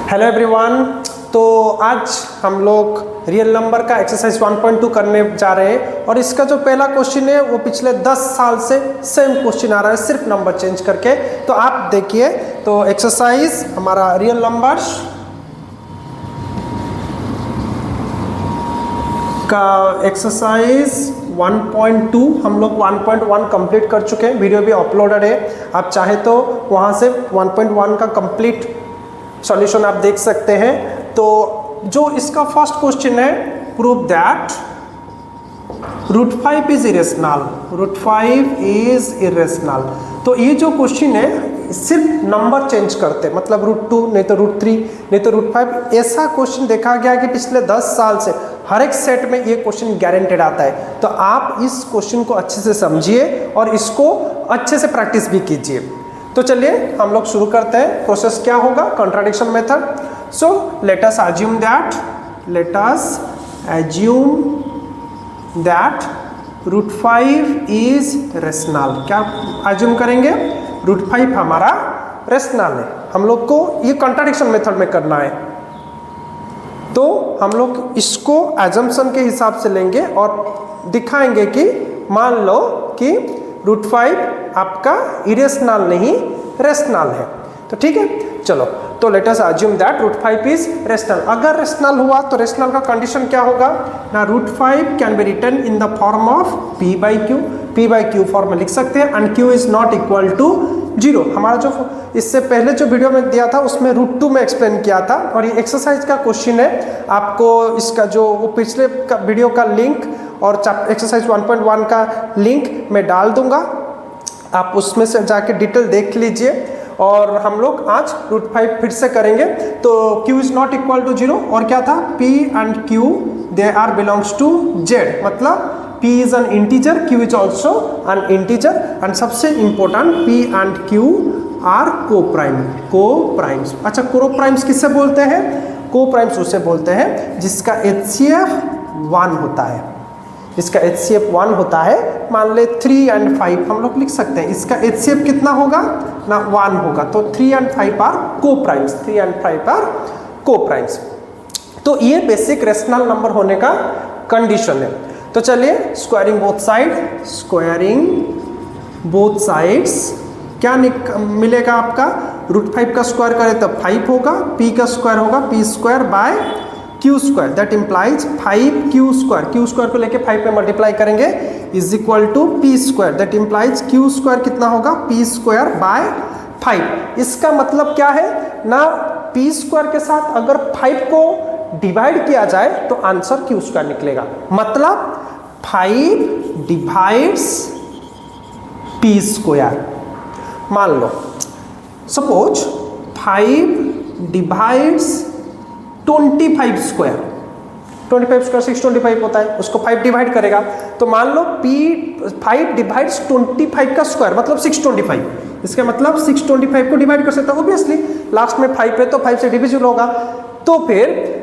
Hello everyone. तो आज हम लोग रियल नंबर का एक्सरसाइज 1.2 करने जा रहे हैं और इसका जो पहला क्वेश्चन है वो पिछले 10 साल से सेम क्वेश्चन आ रहा है, सिर्फ नंबर चेंज करके। तो आप देखिए, तो एक्सरसाइज हमारा रियल नंबर्स का एक्सरसाइज 1.2 हम लोग 1.1 कंप्लीट कर चुके हैं। वीडियो भी अपलोडेड है, आप चाहे तो वहाँ से 1.1 का कंप्लीट सॉल्यूशन आप देख सकते हैं। तो जो इसका फर्स्ट क्वेश्चन है, prove that √5 is irrational. √5 is irrational. तो ये जो क्वेश्चन है सिर्फ नंबर चेंज करते, मतलब √2 नहीं तो √3 नहीं तो √5। ऐसा क्वेश्चन देखा गया कि पिछले 10 साल से हर एक सेट में ये क्वेश्चन गारंटेड आता है। तो आप इस क्वेश्चन को अच्छे से समझिए और इसको अच्छे से प्रैक्टिस भी कीजिए। तो चलिए हम लोग शुरू करते हैं। प्रोसेस क्या होगा? Contradiction method. So let us assume that √5 is rational. क्या अज्यूम करेंगे? √5 हमारा रेशनल है। हम लोग को ये कॉन्ट्राडिक्शन मेथड में करना है, तो हम लोग इसको एजम्पशन के हिसाब से लेंगे और दिखाएंगे कि मान लो कि √5 आपका इरेशनल नहीं रेशनल है। तो ठीक है, चलो तो let us assume that √5 is rational. अगर रेशनल हुआ तो रेशनल का कंडीशन क्या होगा ना? √5 can be written in the form of p/q form में लिख सकते हैं, and q is not equal to 0। हमारा जो इससे पहले जो वीडियो में दिया था उसमें √2 में एक्सप्लेन किया था, और ये एक्सरसाइज का क्वेश्चन है। आपको इसका जो वो पिछले का वीडियो का लिंक और एक्सरसाइज 1.1 का लिंक मैं डाल दूंगा, आप उसमें से जाके डिटेल देख लीजिए। और हम लोग आज √5 फिर से करेंगे। तो q is not equal to 0, और क्या था? p and q they are belongs to z, मतलब p is an integer, q is also an integer, and सबसे important p and q are coprimes. अच्छा, को-प्राइम्स किससे बोलते हैं? को-प्राइम्स उसे बोलते हैं जिसका HCF 1 होता है। इसका HCF 1 होता है। मान ले 3 एंड 5 हम लोग लिख सकते हैं। इसका HCF कितना होगा ना? 1 होगा। तो 3 एंड 5 आर को-प्राइम्स। तो ये बेसिक रेशनल नंबर होने का कंडीशन है। तो चलिए स्क्वायरिंग बोथ साइड्स क्या मिलेगा आपका? √5 का स्क्वायर करें तो 5 होगा, p का स्क्वायर होगा p² that implies 5q²। q² को लेके 5 पे मल्टीप्लाई करेंगे is equal to p² that implies q² कितना होगा? p²/5। इसका मतलब क्या है ना? p² के साथ अगर 5 को डिवाइड किया जाए तो आंसर q² निकलेगा, मतलब 5 डिवाइड्स p²। मान लो सपोज 5 डिवाइड्स 25²। 25² 625 होता है, उसको 5 डिवाइड करेगा तो मान लो 5 डिवाइड्स 25 का स्क्वायर, मतलब 625। इसका मतलब 625 को डिवाइड कर सकता है। ऑब्वियसली लास्ट में 5 है तो 5 से डिविजिबल होगा। तो फिर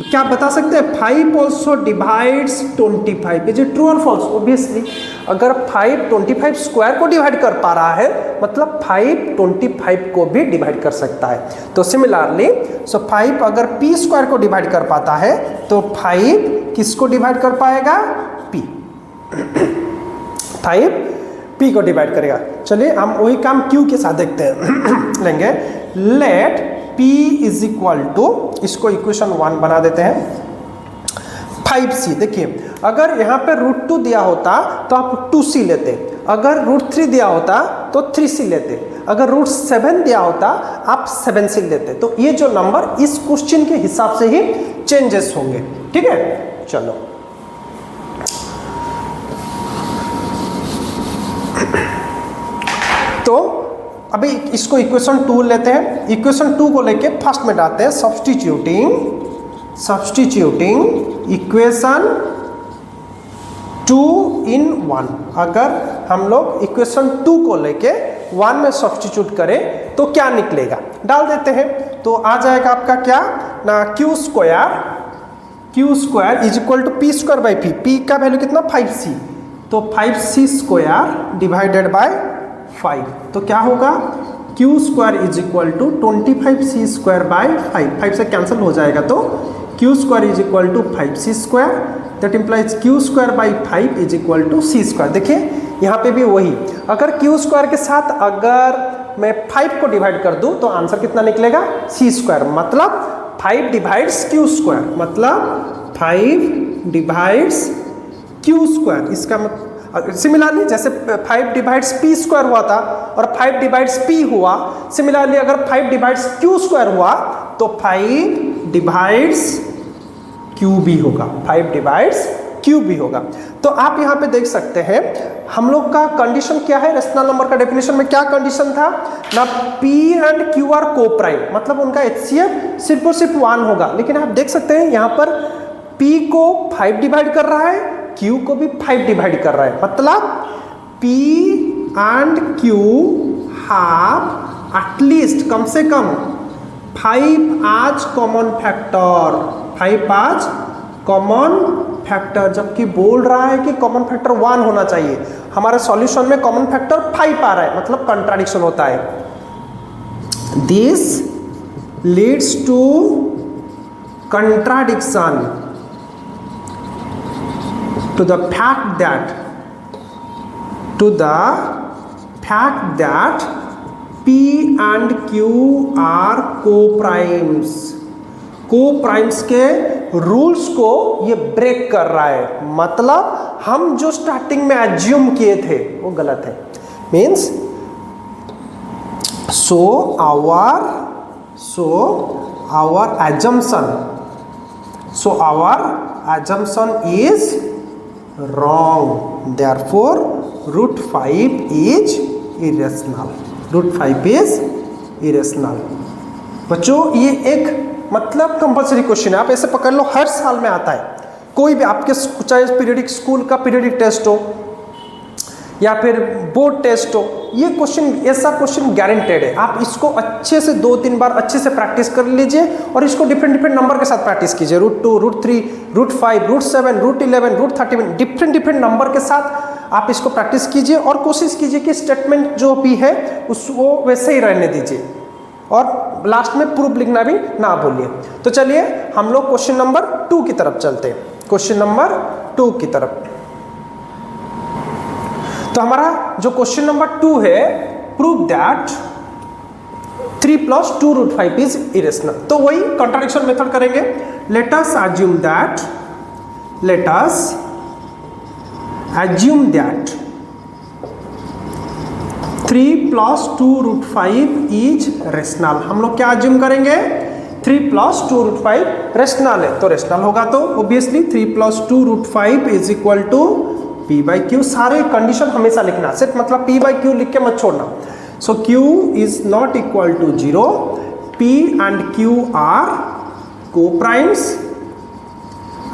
क्या बता सकते हैं? 5 also divides 25। Is it true और फॉल्स? ऑब्वियसली अगर 5 25² को डिवाइड कर पा रहा है, मतलब 5 25 को भी डिवाइड कर सकता है। तो सिमिलरली 5 अगर p² को डिवाइड कर पाता है तो 5 किसको डिवाइड कर पाएगा? p। 5 p को डिवाइड करेगा। चलिए हम वही काम q के साथ देखते हैं। लेंगे let p is equal to, इसको इक्वेशन 1 बना देते हैं, 5c। देखिए अगर यहाँ पे √2 दिया होता तो आप 2c लेते, अगर √3 दिया होता तो 3c लेते, अगर √7 दिया होता आप 7c लेते। तो ये जो नंबर इस क्वेश्चन के हिसाब से ही चेंजेस होंगे। ठीक है, चलो तो अभी इसको इक्वेशन 2 लेते हैं। इक्वेशन 2 को लेके फर्स्ट में डालते हैं सब्स्टिट्यूटिंग इक्वेशन 2 in 1। अगर हम लोग इक्वेशन 2 को लेके 1 में सब्स्टिट्यूट करें तो क्या निकलेगा? डाल देते हैं। तो आ जाएगा आपका क्या ना? q² is equal to p²/p। p का वैल्यू कितना? 5c। तो 5c² डिवाइडेड बाय 5, तो क्या होगा? Q square is equal to 25c square by 5 से कैंसिल हो जाएगा, तो q square is equal to 5c square, that implies q square by 5 is equal to c square. देखिए यहाँ पे भी वही, अगर क्यू स्क्वायर के साथ अगर मैं 5 को डिवाइड कर दूं तो आंसर कितना निकलेगा, c स्क्वायर, मतलब 5 डिवाइड्स क्यू स्क्वायर, मतलब 5 डिवाइड्स क्यू स्क्वायर। इसका सिमिलरली जैसे 5 डिवाइड्स पी स्क्वायर हुआ था और 5 डिवाइड्स पी हुआ, सिमिलरली अगर 5 डिवाइड्स क्यू स्क्वायर हुआ तो 5 डिवाइड्स क्यू भी होगा, 5 डिवाइड्स क्यू भी होगा। तो आप यहाँ पे देख सकते हैं हम लोग का कंडीशन क्या है, रेशनल नंबर का डेफिनेशन में क्या कंडीशन था ना, P एंड Q आर को प्राइम, मतलब उनका HCF सिर्फ और सिर्फ 1 होगा। लेकिन आप देख सकते हैं यहाँ पर P को 5 डिवाइड कर रहा है, Q को भी 5 डिवाइड कर रहा है, मतलब P and Q have at least कम से कम 5 आज कॉमन फैक्टर, 5 आज कॉमन फैक्टर, जबकि बोल रहा है कि कॉमन फैक्टर 1 होना चाहिए। हमारे सॉल्यूशन में कॉमन फैक्टर 5 आ रहा है, मतलब कंट्राडिक्शन होता है। This leads to contradiction to the fact that P and Q are co-primes, coprimes के रूल्स को ये ब्रेक कर रहा है, मतलब हम जो स्टार्टिंग में एज्यूम किए थे वो गलत है। Means so our assumption is wrong, therefore root 5 is irrational, root 5 is irrational। बच्चों ये एक मतलब कंपलसरी क्वेश्चन है, आप ऐसे पकड़ लो, हर साल में आता है। कोई भी आपके चाहे पीरियडिक स्कूल का पीरियडिक टेस्ट हो या फिर बोर्ड टेस्ट हो, ये क्वेश्चन, ऐसा क्वेश्चन गारंटेड है। आप इसको अच्छे से 2-3 बार अच्छे से प्रैक्टिस कर लीजिए और इसको डिफरेंट नंबर के साथ प्रैक्टिस कीजिए, √2, √3, √5, √7, √11, √31, डिफरेंट नंबर के साथ आप इसको प्रैक्टिस कीजिए और कोशिश कीजिए कि स्टेटमेंट जो भी है उसको वैसे ही रहने दीजिए और लास्ट में प्रूफ लिखना भी ना भूलिए। तो चलिए हम लोग क्वेश्चन नंबर 2 की तरफ चलते हैं, क्वेश्चन नंबर 2 की तरफ। तो हमारा जो क्वेश्चन नंबर 2 है, प्रूव दैट 3 + 2 √5 इज इरेशनल। तो वही कॉन्ट्राडिक्शन मेथड करेंगे। Late us assume that 3 + 2 √5 is rational. हम लोग क्या अज्यूम करेंगे, 3 + 2 √5 रेशनल है, तो रेशनल होगा तो obviously 3 + 2 √5 is equal to P/Q। सारे कंडीशन हमेशा लिखना, सिर्फ मतलब P/Q लिख के मत छोड़ना। So Q is not equal to 0, P and Q are co-primes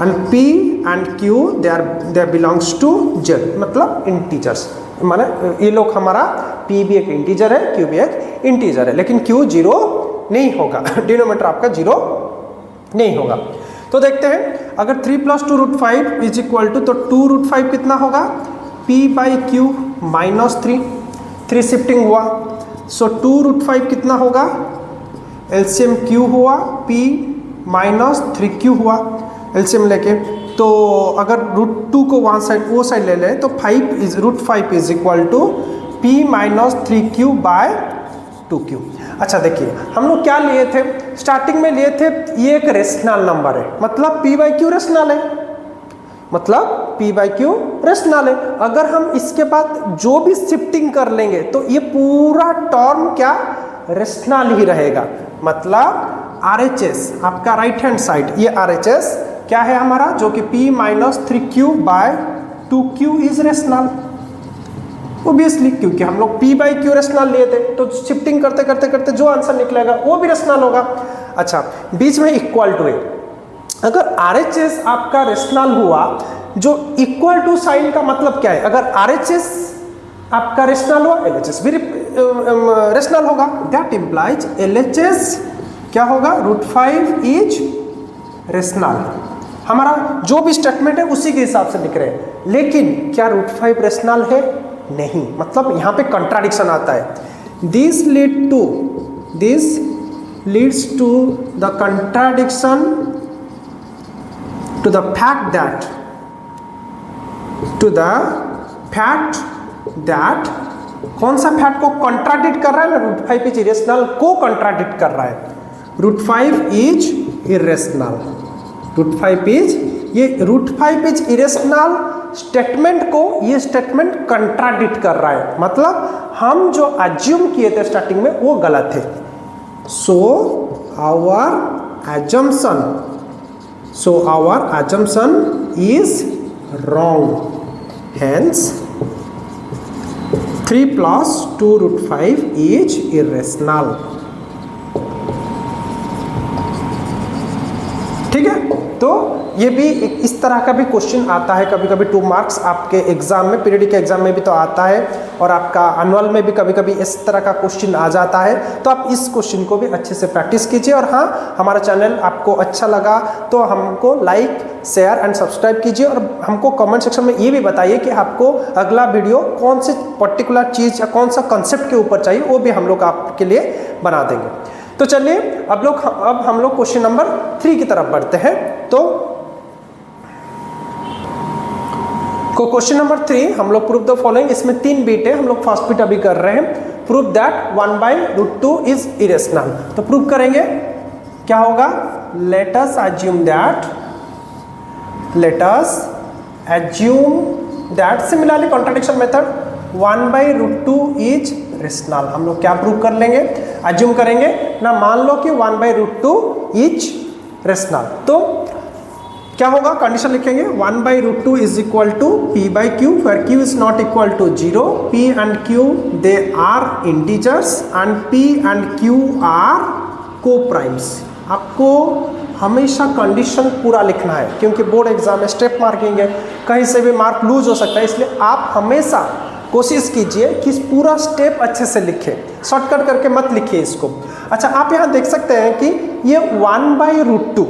and P and Q they belongs to Z, मतलब इंटीजर्स, माने ये लोग हमारा P भी एक इंटीजर है, Q भी एक इंटीजर है, लेकिन Q 0 नहीं होगा, डिनोमिनेटर आपका 0 नहीं होगा। तो देखते हैं, अगर 3 + 2 √5 इज इक्वल टू, तो 2 √5 कितना होगा, P/Q -3 शिफ्टिंग हुआ, सो 2 √5 कितना होगा, एलसीएम Q हुआ, P -3Q हुआ एलसीएम लेके। तो अगर √2 को वो साइड ले लें तो √5 is equal to P -3Q/2Q। अच्छा देखिए, हम लोग क्या लिए थे, स्टार्टिंग में लिए थे, ये एक रेशनल नंबर है, मतलब P/Q रेशनल है, मतलब P/Q रेशनल है। अगर हम इसके बाद जो भी शिफ्टिंग कर लेंगे तो ये पूरा टर्म क्या रेशनल ही रहेगा, मतलब RHS आपका राइट हैंड साइड, ये RHS क्या है हमारा, जो कि P -3Q/2Q is rational obviously, क्योंकि हम लोग P/Q रेशनल लिए थे, तो शिफ्टिंग करते करते जो आंसर निकलेगा वो भी रेशनल होगा। अच्छा, बीच में इक्वल टू है, अगर RHS आपका रेशनल हुआ, जो इक्वल टू साइन का मतलब क्या है, अगर RHS आपका रेशनल हुआ, LHS भी रेशनल होगा, दैट इम्प्लाइज LHS क्या होगा, √5 इज रेशनल। हमारा जो भी स्टेटमेंट है उसी के हिसाब से लिख रहे हैं, लेकिन क्या √5 रेशनल है, नहीं, मतलब यहाँ पे कंट्राडिक्शन आता है। This leads to the contradiction to the fact that कौन सा फैक्ट को कंट्राडिक्ट कर रहा है ना, रूट 5 इज इरेशनल को कंट्राडिक्ट कर रहा है। Root 5 is irrational, root 5 is irrational statement को ये स्टेटमेंट कंट्राडिक्ट कर रहा है, मतलब हम जो अज्यूम किए थे स्टार्टिंग में वो गलत है। So our assumption is wrong, hence 3 plus 2 root 5 is irrational। ठीक है, तो ये भी इस तरह का भी क्वेश्चन आता है कभी कभी 2 मार्क्स आपके एग्जाम में, पीरियडिक एग्जाम में भी तो आता है, और आपका एनुअल में भी कभी कभी इस तरह का क्वेश्चन आ जाता है। तो आप इस क्वेश्चन को भी अच्छे से प्रैक्टिस कीजिए। और हाँ, हमारा चैनल आपको अच्छा लगा तो हमको लाइक, शेयर एंड सब्सक्राइब कीजिए, और हमको कमेंट सेक्शन में ये भी बताइए कि आपको अगला वीडियो कौन सी पर्टिकुलर चीज़ या कौन सा कंसेप्ट के ऊपर चाहिए, वो भी हम लोग आपके लिए बना देंगे। तो चलिए अब हम लोग क्वेश्चन नंबर 3 की तरफ बढ़ते हैं। तो क्वेश्चन नंबर 3 हम लोग प्रूव द फॉलोइंग, इसमें 3 बीट है, हम लोग फर्स्ट बीट अभी कर रहे हैं। Prove that 1/√2 is irrational. तो प्रूव करेंगे, क्या होगा, let us assume that similarly contradiction method 1/√2 is rational. हम लोग क्या प्रूव कर लेंगे, एज्यूम करेंगे ना, मान लो कि 1/√2 इज रेशनल। तो क्या होगा, कंडीशन लिखेंगे 1/√2 is equal to p/q, where q is not equal to 0, p and q they are integers and p and q are co-primes। आपको हमेशा कंडीशन पूरा लिखना है, क्योंकि बोर्ड एग्जाम में स्टेप मार्किंग है, कहीं से भी मार्क लूज हो सकता है, इसलिए आप हमेशा कोशिश कीजिए कि पूरा स्टेप अच्छे से लिखें, शॉर्टकट करके मत लिखिए इसको। अच्छा, आप यहाँ देख सकते हैं कि ये 1/√2,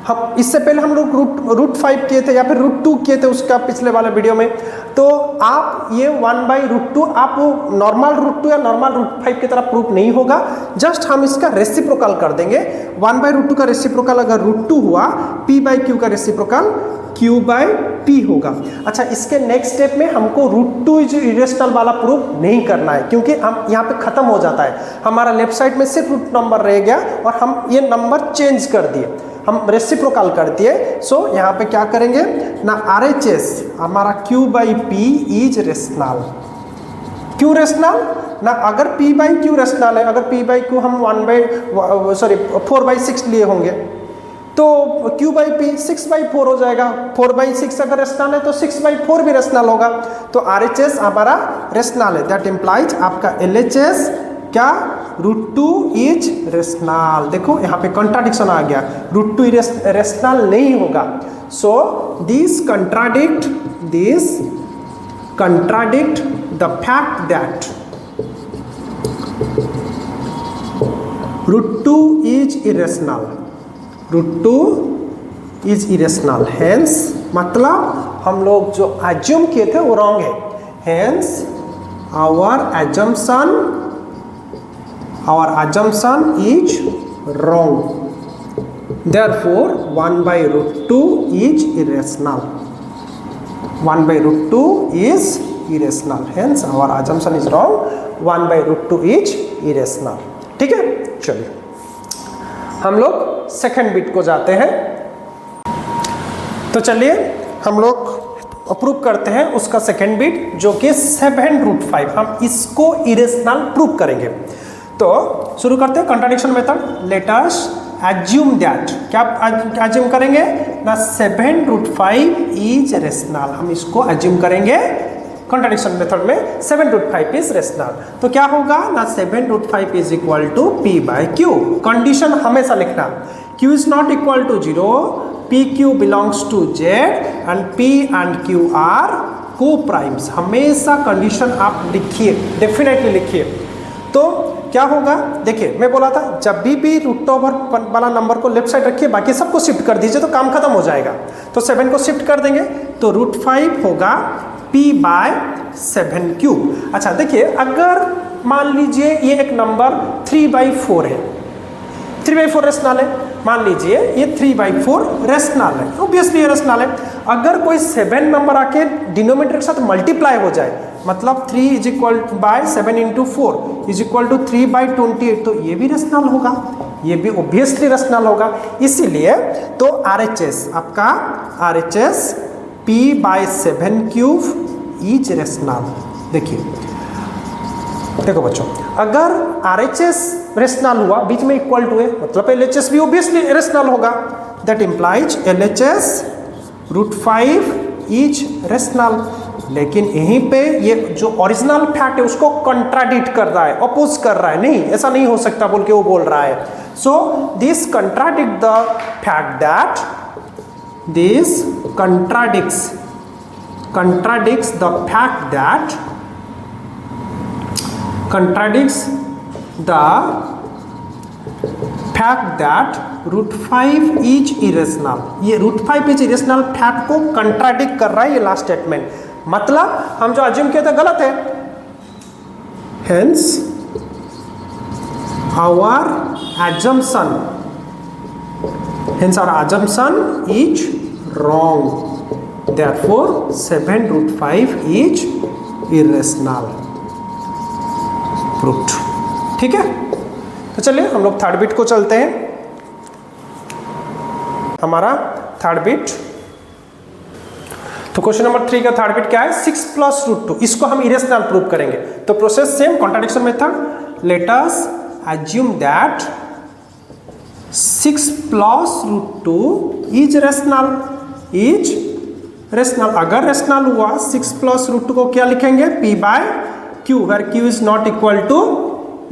हम इससे पहले हम लोग रूट 5 किए थे या फिर रूट 2 किए थे उसका पिछले वाले वीडियो में। तो आप ये 1/√2 आप वो नॉर्मल रूट 2 या नॉर्मल रूट 5 की तरह प्रूफ नहीं होगा, जस्ट हम इसका रेसिप्रोकल कर देंगे। 1/√2 का रेसिप्रोकल अगर रूट 2 हुआ, p/q का रेसिप्रोकल q/p होगा। अच्छा, इसके नेक्स्ट स्टेप में हमको रूट 2 इज इरेशनल वाला प्रूफ नहीं करना है, क्योंकि हम यहाँ पे खत्म हो जाता है, हमारा लेफ्ट साइड में सिर्फ रूट नंबर रह गया और हम ये नंबर चेंज कर दिए, हम रेसिप्रोकल कर दिए। सो यहाँ पे क्या करेंगे ना, RHS हमारा q/p इज रेशनल। क्यों रेशनल ना, अगर p/q रेशनल है, अगर p/q हम 4/6 लिए होंगे तो q/p 6/4 हो जाएगा। 4/6 अगर रेशनल है तो 6/4 भी रेशनल होगा। तो RHS हमारा रेशनल है, दैट इम्प्लाइज आपका LHS क्या, रूट 2 इज रेशनल। देखो यहाँ पे कंट्राडिक्शन आ गया, रूट 2 रेशनल नहीं होगा। So this contradict the fact that root 2 is irrational, root 2 is irrational. Hence मतलब हम लोग जो एज्यूम किए थे वो रॉन्ग है। Hence our assumption is wrong, therefore 1/√2 is irrational, 1/√2 is irrational, hence our assumption is wrong, 1/√2 is irrational। ठीक है, चलिए हम लोग सेकेंड बिट को जाते हैं। तो चलिए हम लोग अप्रूव करते हैं उसका सेकेंड बिट, जो कि 7√5, हम इसको इरेशनल प्रूव करेंगे। तो शुरू करते हैं contradiction method. Let us assume that, क्या एज्यूम करेंगे ना, 7√5 इज रेशनल। हम इसको एज्यूम करेंगे कंट्राडिक्शन मेथड में 7√5 इज रेशनल। तो क्या होगा ना, 7√5 is equal to p/q। Condition हमेशा लिखना, q is not equal to 0, pq belongs to z and p and q are coprimes. हमेशा कंडीशन आप लिखिए, डेफिनेटली लिखिए। तो क्या होगा, देखिए मैं बोला था जब भी रूट ओवर वाला नंबर को लेफ्ट साइड रखिए, बाकी सबको शिफ्ट कर दीजिए तो काम खत्म हो जाएगा। तो 7 को शिफ्ट कर देंगे तो √5 होगा p p/7 अच्छा देखिए, अगर मान लीजिए ये एक नंबर 3/4 है, 3/4 रेशनल है, मान लीजिए ये 3/4 रेशनल है, ऑब्वियसली ये रेशनल है। अगर कोई 7 नंबर आके डिनोमिनेटर के साथ मल्टीप्लाई हो जाए, मतलब 3 = 7 × 4 = 3/28, तो ये भी रेशनल होगा, ये भी ऑब्वियसली रेशनल होगा। इसीलिए तो RHS आपका RHS p/7³ इज रेशनल। देखो बच्चों, अगर RHS रेशनल हुआ, बीच में इक्वल टू है, मतलब LHS भी ऑब्वियसली रेशनल होगा। That implies LHS √5 is rational. लेकिन यहीं पे ये जो ओरिजिनल फैक्ट है उसको कंट्राडिक्ट कर रहा है, अपोज कर रहा है, नहीं ऐसा नहीं हो सकता बोल के वो बोल रहा है। सो this contradict the fact that this contradicts the fact that √5 is irrational. ये √5 इज इरेशनल फैक्ट को कंट्राडिक्ट कर रहा है ये लास्ट स्टेटमेंट। मतलब हम जो अज्यूम किए थे गलत है, hence our assumption is wrong, therefore 7√5 is irrational proved। ठीक है, तो चलिए हम लोग थर्ड बिट को चलते हैं। हमारा थर्ड बिट, तो क्वेश्चन नंबर 3 का थर्ड बिट क्या है, 6 + √2, इसको हम इरेशनल प्रूव करेंगे। तो process same, contradiction method. Let us assume that 6 + √2 is rational. अगर रेशनल हुआ 6 + √2 को क्या लिखेंगे, p/q, where q is not equal to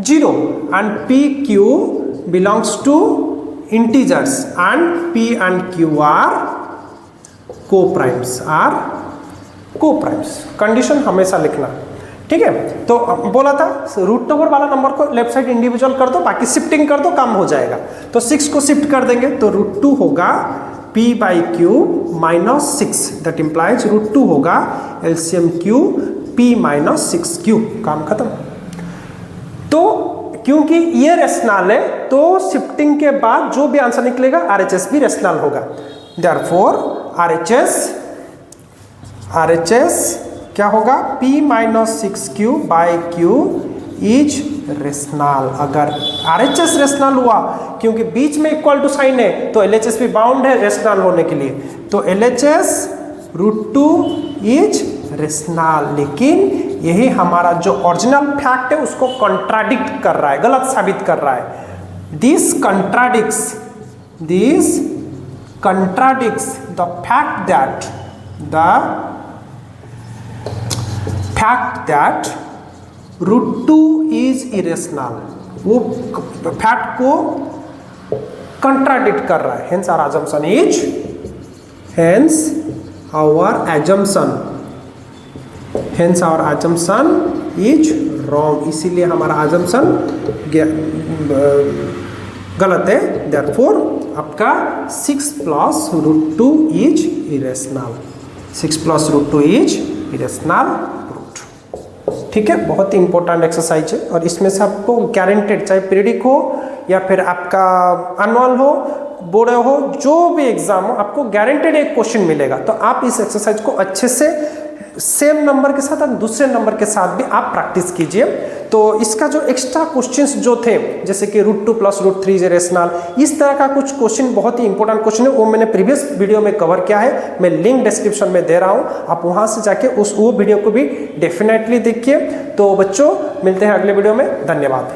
0 and pq belongs to integers and p and q are co-primes, condition हमेशा लिखना। ठीक है, तो बोला था √2 वाला नंबर को लेफ्ट साइड इंडिविजुअल कर दो, बाकी शिफ्टिंग कर दो, काम हो जाएगा। तो 6 को शिफ्ट कर देंगे, तो √2 होगा p/q - 6, दैट इंप्लाइज √2 होगा LCM q p - 6q, काम खत्म। तो क्योंकि ये रेशनल है, तो शिफ्टिंग के बाद जो भी आंसर निकलेगा RHS भी रेशनल होगा। देयरफॉर RHS क्या होगा, p - 6q/q इज रेशनल। अगर RHS रेशनल हुआ, क्योंकि बीच में इक्वल टू साइन है, तो LHS भी बाउंड है रेशनल होने के लिए, तो LHS √2 इज रेशनल। लेकिन यही हमारा जो ओरिजिनल फैक्ट है उसको कंट्राडिक्ट कर रहा है, गलत साबित कर रहा है। दिस contradicts the fact that √2 is irrational. वो फैक्ट को कंट्राडिक्ट कर रहा है। Hence our assumption is wrong, इसीलिए हमारा assumption गलत है। देयरफॉर आपका 6 + √2 इज इरेशनल। 6 + √2 is irrational. ठीक है, बहुत ही इंपॉर्टेंट एक्सरसाइज है, और इसमें से आपको गारंटेड, चाहे पीरियडिक हो या फिर आपका एनुअल हो, बोर्ड हो, जो भी एग्जाम हो, आपको गारंटेड एक क्वेश्चन मिलेगा। तो आप इस एक्सरसाइज को अच्छे से सेम नंबर के साथ और दूसरे नंबर के साथ भी आप प्रैक्टिस कीजिए। तो इसका जो एक्स्ट्रा क्वेश्चंस जो थे, जैसे कि √2 + √3 इज रेशनल, इस तरह का कुछ क्वेश्चन, बहुत ही इंपॉर्टेंट क्वेश्चन है, वो मैंने प्रीवियस वीडियो में कवर किया है। मैं लिंक डिस्क्रिप्शन में दे रहा हूँ, आप वहाँ से जाके वो वीडियो को भी डेफिनेटली देखिए। तो बच्चों, मिलते हैं अगले वीडियो में, धन्यवाद।